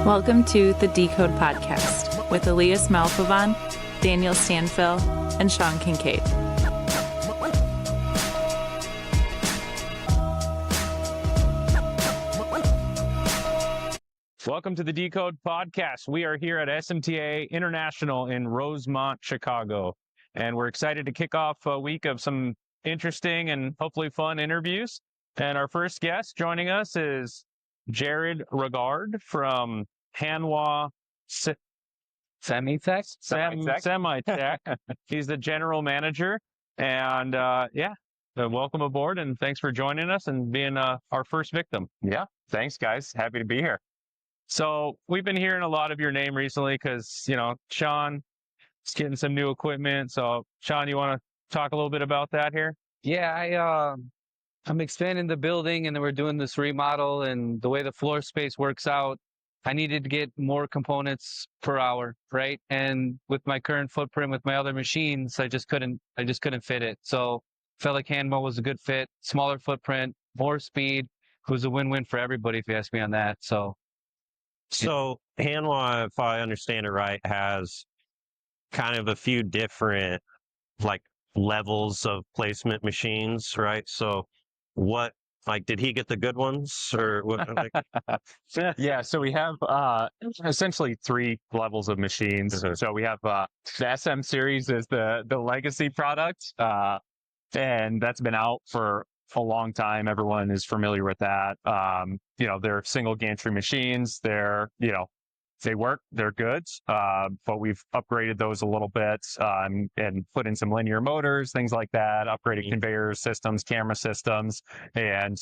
Welcome to the Decode Podcast with Elias Malfovan, Daniel Stanfill, and Sean Kincaid. Welcome to the Decode Podcast. We are here at SMTA International in Rosemont, Chicago, and we're excited to kick off a week of some interesting and hopefully fun interviews. And our first guest joining us is Jared Ragard from Hanwha Semitech? Semitech. He's the general manager. And welcome aboard and thanks for joining us and being our first victim. Yeah, thanks guys. Happy to be here. So we've been hearing a lot of your name recently because, Sean is getting some new equipment. So Sean, you want to talk a little bit about that here? Yeah, I'm expanding the building and then we're doing this remodel, and the way the floor space works out, I needed to get more components per hour, right? And with my current footprint with my other machines, I just couldn't fit it. So felt like Hanwha was a good fit, smaller footprint, more speed. It was a win-win for everybody if you ask me on that. So Hanwha, if I understand it right, has kind of a few different levels of placement machines, right? So did he get the good ones or what? Yeah, so we have essentially three levels of machines. So we have the SM series is the legacy product, and that's been out for a long time. Everyone is familiar with that. They're single gantry machines. They work, they're good, but we've upgraded those a little bit and put in some linear motors, things like that, upgraded conveyor systems, camera systems, and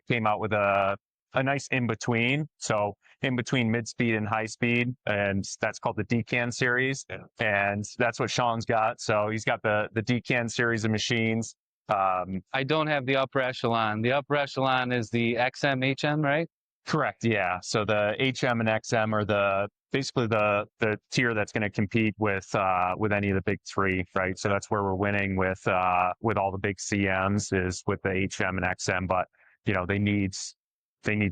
came out with a nice in-between. So in-between mid-speed and high-speed, and that's called the Decan series, and that's what Sean's got. So he's got the Decan series of machines. I don't have the upper echelon. The upper echelon is the XM, HM, right? Correct. Yeah. So the HM and XM are basically the tier that's going to compete with any of the big three, right? So that's where we're winning with all the big CMs is with the HM and XM, but they need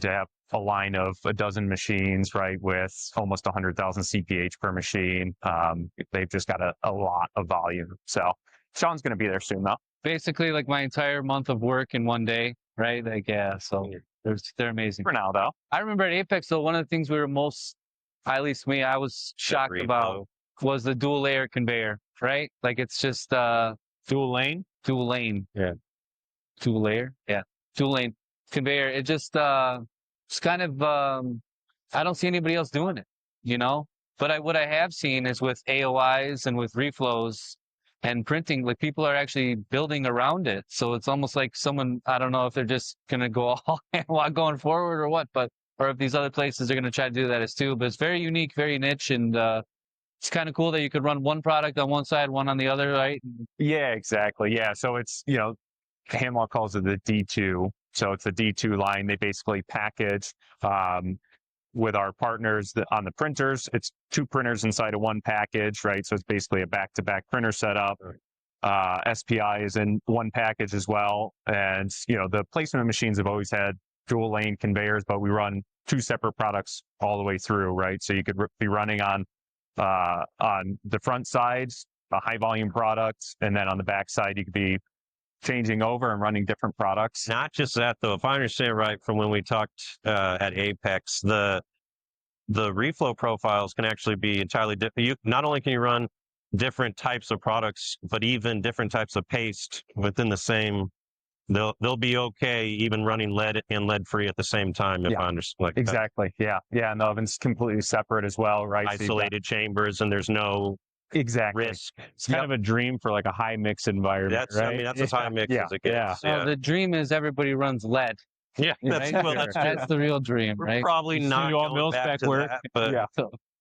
to have a line of a dozen machines, right? With almost 100,000 CPH per machine. They've just got a lot of volume. So Sean's going to be there soon though. Basically like my entire month of work in one day, right? So they're amazing. For now, though. I remember at Apex, though, one of the things we were at least me, I was shocked about was the dual layer conveyor, right? Like it's just dual lane. Yeah. Dual layer. Yeah. Dual lane conveyor. It just it's kind of I don't see anybody else doing it, But what I have seen is with AOIs and with reflows and printing, like people are actually building around it. So it's almost like someone, I don't know if they're just going to go all Hanwha going forward or what, or if these other places are going to try to do that as too. But it's very unique, very niche. And it's kind of cool that you could run one product on one side, one on the other, right? Yeah, exactly. Yeah. So it's, Hanwha calls it the D2. So it's the D2 line. They basically package with our partners on the printers. It's two printers inside of one package, right? So it's basically a back-to-back printer setup. SPI is in one package as well. And, the placement machines have always had dual lane conveyors, but we run two separate products all the way through, right? So you could be running on the front sides, a high volume product, and then on the back side, you could be changing over and running different products. Not just that though, if I understand right from when we talked at Apex, the reflow profiles can actually be entirely different. Not only can you run different types of products, but even different types of paste within the same. They'll be okay even running lead and lead free at the same time. If I understand exactly, yeah, and the oven's completely separate as well, right? Isolated chambers, and there's no risk. It's kind of a dream for like a high mix environment, right? I mean, that's as high mix as it gets. Yeah. The dream is everybody runs lead. Yeah, that's the real dream, right? Probably not all mil spec work, but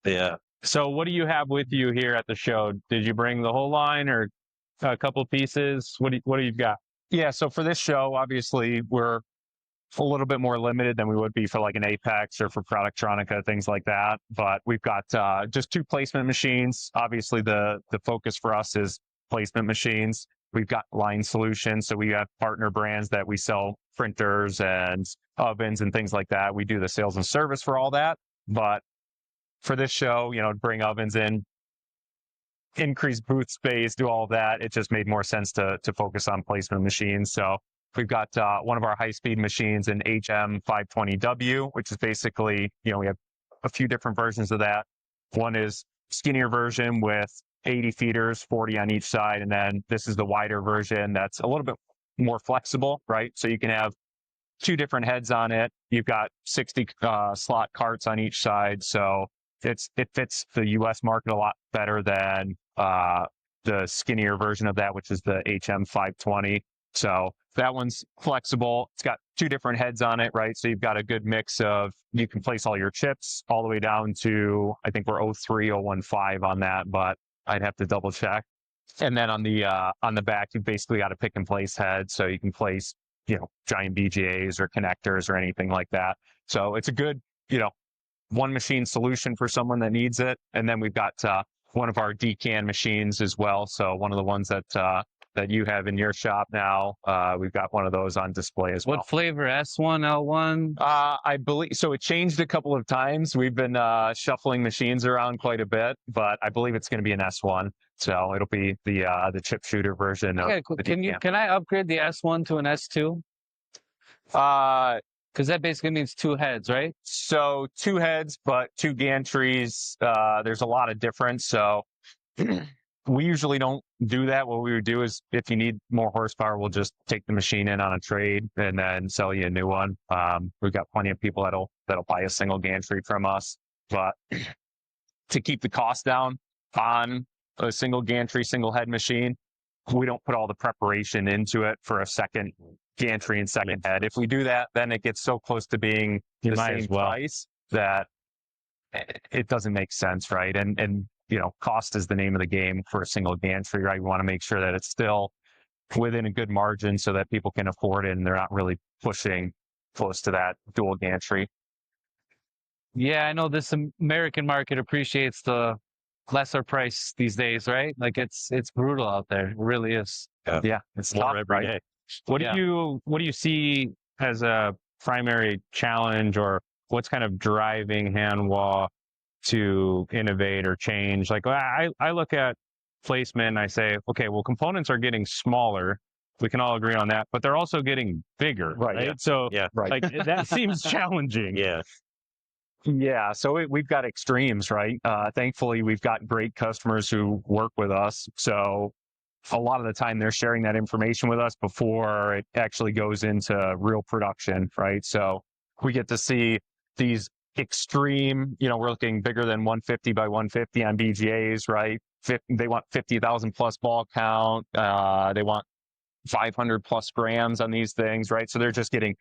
yeah. So what do you have with you here at the show? Did you bring the whole line or a couple pieces? What do you got? Yeah, so for this show, obviously we're a little bit more limited than we would be for like an Apex or for Productronica, things like that. But we've got just two placement machines. Obviously the focus for us is placement machines. We've got line solutions. So we have partner brands that we sell printers and ovens and things like that. We do the sales and service for all that. But for this show, to bring ovens in, increase booth space, do all of that, it just made more sense to focus on placement machines. So we've got one of our high-speed machines, an HM520W, which is basically, we have a few different versions of that. One is skinnier version with 80 feeders, 40 on each side, and then this is the wider version that's a little bit more flexible, right? So you can have 2 different heads on it. You've got 60 slot carts on each side, so it fits the U.S. market a lot better than the skinnier version of that, which is the HM520. So that one's flexible. It's got 2 different heads on it, right? So you've got a good mix of, you can place all your chips all the way down to, I think we're 03, 015 on that, but I'd have to double check. And then on the back, you've basically got a pick and place head, so you can place, giant BGAs or connectors or anything like that. So it's a good, one machine solution for someone that needs it. And then we've got one of our decan machines as well. So one of the ones that you have in your shop now, we've got one of those on display as well. What flavor? S1, L1? I believe so. It changed a couple of times. We've been shuffling machines around quite a bit, but I believe it's going to be an S1. So it'll be the chip shooter version. Okay, cool. Can I upgrade the S1 to an S2? Because that basically means 2 heads, right? So 2 heads, but 2 gantries. There's a lot of difference. So we usually don't do that. What we would do is, if you need more horsepower, we'll just take the machine in on a trade and then sell you a new one. We've got plenty of people that'll buy a single gantry from us. But to keep the cost down on a single gantry, single head machine, we don't put all the preparation into it for a second gantry and second head. If we do that, then it gets so close to being the same price that it doesn't make sense, right? And cost is the name of the game for a single gantry, right? We want to make sure that it's still within a good margin so that people can afford it and they're not really pushing close to that dual gantry. Yeah, I know this American market appreciates the lesser price these days, right? Like it's brutal out there. It really is. Yeah, it's more tough, every right? day. What do you see as a primary challenge, or what's kind of driving Hanwha to innovate or change? Like I look at placement and I say, okay, well, components are getting smaller. We can all agree on that, but they're also getting bigger, right? Yeah. So Right. like that seems challenging. Yeah. Yeah, so we've got extremes, right? Thankfully, we've got great customers who work with us. So a lot of the time they're sharing that information with us before it actually goes into real production, right? So we get to see these extreme, we're looking bigger than 150 by 150 on BGAs, right? They want 50,000 plus ball count. They want 500 plus grams on these things, right? So they're just getting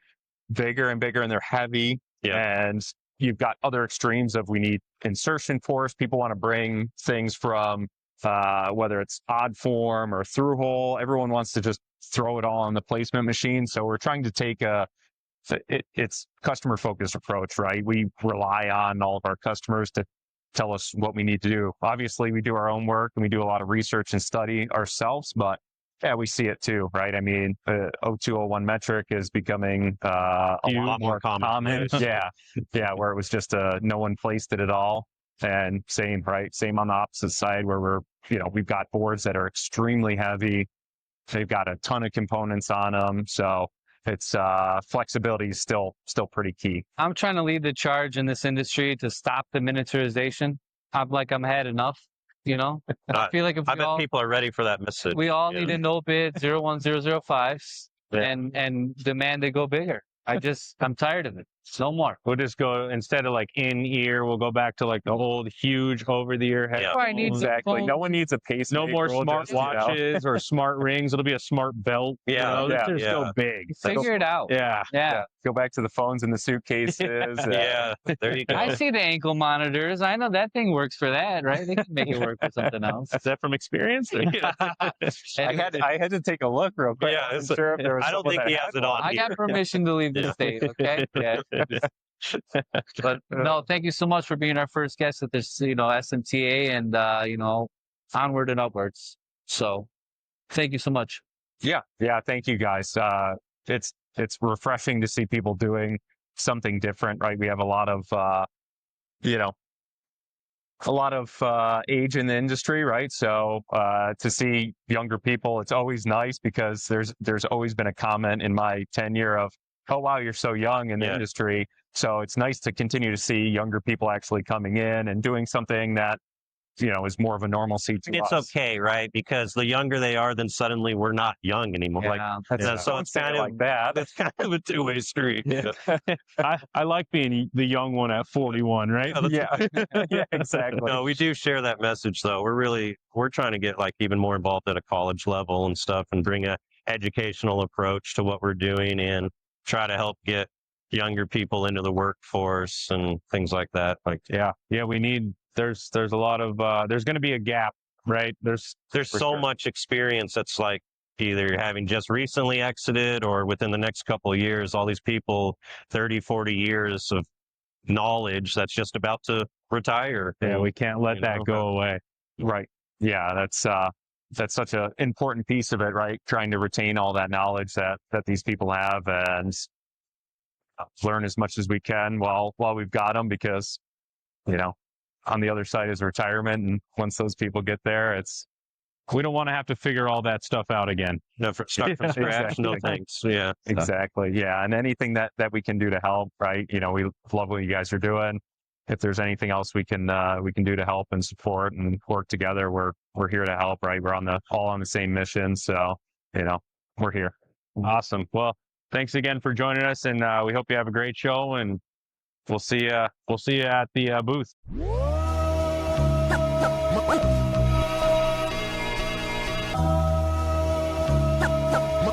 bigger and bigger, and they're heavy. Yeah. And you've got other extremes of, we need insertion force. People want to bring things from whether it's odd form or through hole. Everyone wants to just throw it all on the placement machine. So we're trying to take it's customer focused approach, right? We rely on all of our customers to tell us what we need to do. Obviously, we do our own work and we do a lot of research and study ourselves, but yeah, we see it too, right? I mean, 0201 metric is becoming a lot more common. Yeah, where it was just no one placed it at all. And same on the opposite side, where we've got boards that are extremely heavy. They've got a ton of components on them. So it's flexibility is still pretty key. I'm trying to lead the charge in this industry to stop the miniaturization. I'm had enough. I feel like if I bet people are ready for that message. We all need a no bid 01005s and demand they go bigger. I'm tired of it. No more. We'll just go, instead of like in ear, we'll go back to like the old huge over the ear head. Yeah. I need Exactly. No one needs a pacemaker. No more smart watches or smart rings. It'll be a smart belt. Let's just go big. Figure it out. Yeah. Go back to the phones and the suitcases. Yeah, there you go. I see the ankle monitors. I know that thing works for that, right? They can make it work for something else. Is that from experience? I had to take a look real quick. Yeah, I wasn't sure if there was I don't think he has it on. I got permission to leave the state, okay? Yeah. But no, thank you so much for being our first guest at this, SMTA, and onward and upwards. So thank you so much. Yeah. Thank you guys. It's refreshing to see people doing something different, right? We have a lot of, a lot of age in the industry, right? So to see younger people, it's always nice because there's always been a comment in my tenure of, oh wow, you're so young in the industry. So it's nice to continue to see younger people actually coming in and doing something that, you know, is more of a normalcy to It's us. okay, right? Because the younger they are, then suddenly we're not young anymore. Yeah, Like, so it's kind of like that. It's kind of a two-way street. Yeah. I like being the young one at 41, right? Yeah, yeah, exactly. No, we do share that message though. We're trying to get like even more involved at a college level and stuff and bring a educational approach to what we're doing and try to help get younger people into the workforce and things like that. Like, Yeah, we need. There's a lot of there's going to be a gap, right? there's so much experience that's like either having just recently exited or within the next couple of years, all these people, 30, 40 years of knowledge that's just about to retire. Yeah, we can't let that go away. Right. Yeah, that's such an important piece of it, right? Trying to retain all that knowledge that these people have and learn as much as we can while we've got them, because, you know, on the other side is retirement, and once those people get there, We don't want to have to figure all that stuff out again. No, start from scratch, no Exactly. thanks. Yeah. exactly. Yeah, and anything that we can do to help, right? You know, we love what you guys are doing. If there's anything else we can do to help and support and work together, we're here to help, right? We're all on the same mission, so, you know, we're here. Awesome. Well, thanks again for joining us, and we hope you have a great show, and we'll see you at the booth.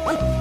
What?